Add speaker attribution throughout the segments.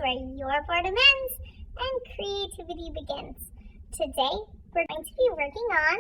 Speaker 1: where your boredom ends and creativity begins. Today, we're going to be working on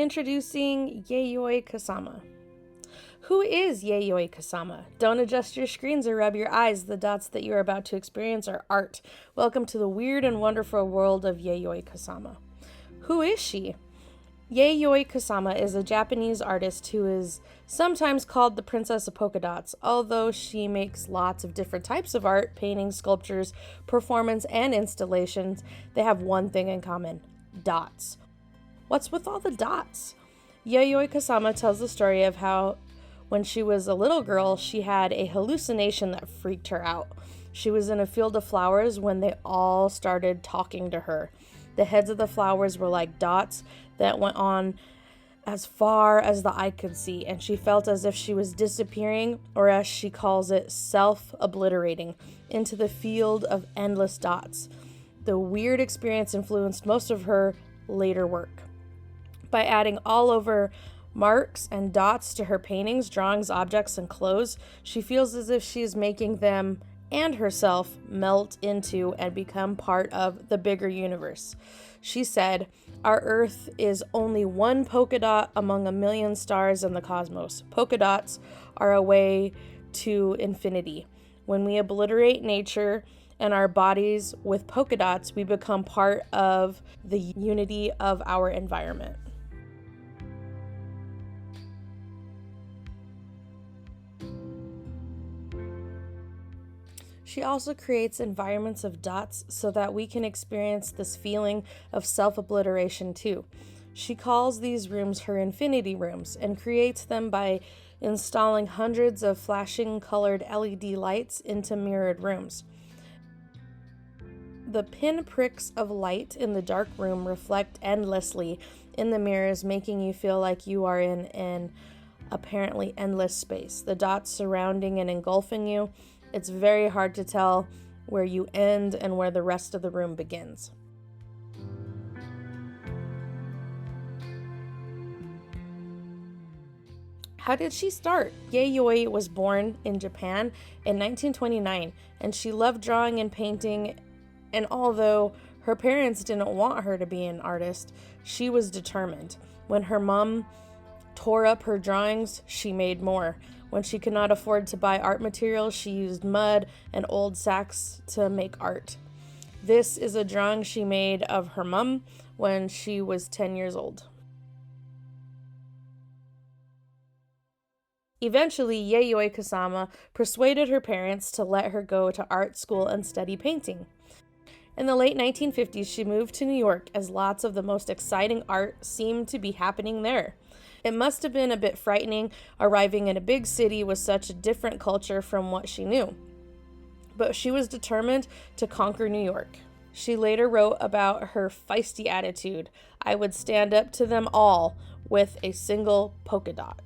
Speaker 2: Introducing Yayoi Kusama. Who is Yayoi Kusama? Don't adjust your screens or rub your eyes. The dots that you are about to experience are art. Welcome to the weird and wonderful world of Yayoi Kusama. Who is she? Yayoi Kusama is a Japanese artist who is sometimes called the Princess of Polka Dots. Although she makes lots of different types of art, paintings, sculptures, performance, and installations, they have one thing in common: dots. What's with all the dots? Yayoi Kusama tells the story of how when she was a little girl, she had a hallucination that freaked her out. She was in a field of flowers when they all started talking to her. The heads of the flowers were like dots that went on as far as the eye could see, and she felt as if she was disappearing, or as she calls it, self-obliterating, into the field of endless dots. The weird experience influenced most of her later work. By adding all over marks and dots to her paintings, drawings, objects, and clothes, she feels as if she is making them and herself melt into and become part of the bigger universe. She said, "Our Earth is only one polka dot among a million stars in the cosmos. Polka dots are a way to infinity. When we obliterate nature and our bodies with polka dots, we become part of the unity of our environment." She also creates environments of dots so that we can experience this feeling of self-obliteration too. She calls these rooms her infinity rooms and creates them by installing hundreds of flashing colored LED lights into mirrored rooms. The pinpricks of light in the dark room reflect endlessly in the mirrors, making you feel like you are in an apparently endless space. The dots surrounding and engulfing you. It's very hard to tell where you end and where the rest of the room begins. How did she start? Yayoi was born in Japan in 1929, and she loved drawing and painting, and although her parents didn't want her to be an artist, she was determined. When her mom tore up her drawings, she made more. When she could not afford to buy art materials, she used mud and old sacks to make art. This is a drawing she made of her mom when she was 10 years old. Eventually, Yayoi Kusama persuaded her parents to let her go to art school and study painting. In the late 1950s, she moved to New York as lots of the most exciting art seemed to be happening there. It must have been a bit frightening arriving in a big city with such a different culture from what she knew. But she was determined to conquer New York. She later wrote about her feisty attitude: "I would stand up to them all with a single polka dot."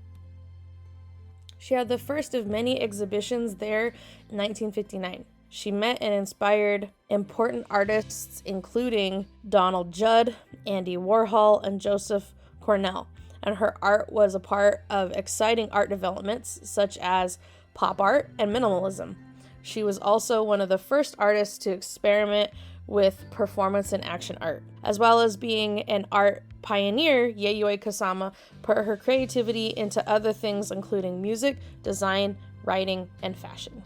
Speaker 2: She had the first of many exhibitions there in 1959. She met and inspired important artists including Donald Judd, Andy Warhol, and Joseph Cornell. And her art was a part of exciting art developments such as pop art and minimalism. She was also one of the first artists to experiment with performance and action art. As well as being an art pioneer, Yayoi Kusama put her creativity into other things including music, design, writing, and fashion.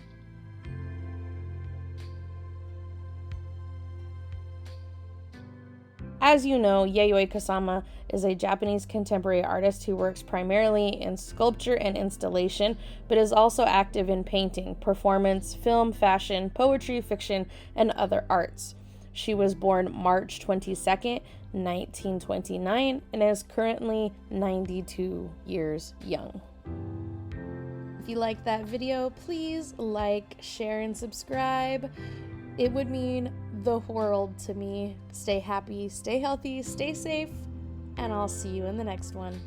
Speaker 2: As you know, Yayoi Kusama is a Japanese contemporary artist who works primarily in sculpture and installation, but is also active in painting, performance, film, fashion, poetry, fiction, and other arts. She was born March 22nd, 1929, and is currently 92 years young. If you liked that video, please like, share, and subscribe. It would mean the world to me. Stay happy, stay healthy, stay safe, and I'll see you in the next one.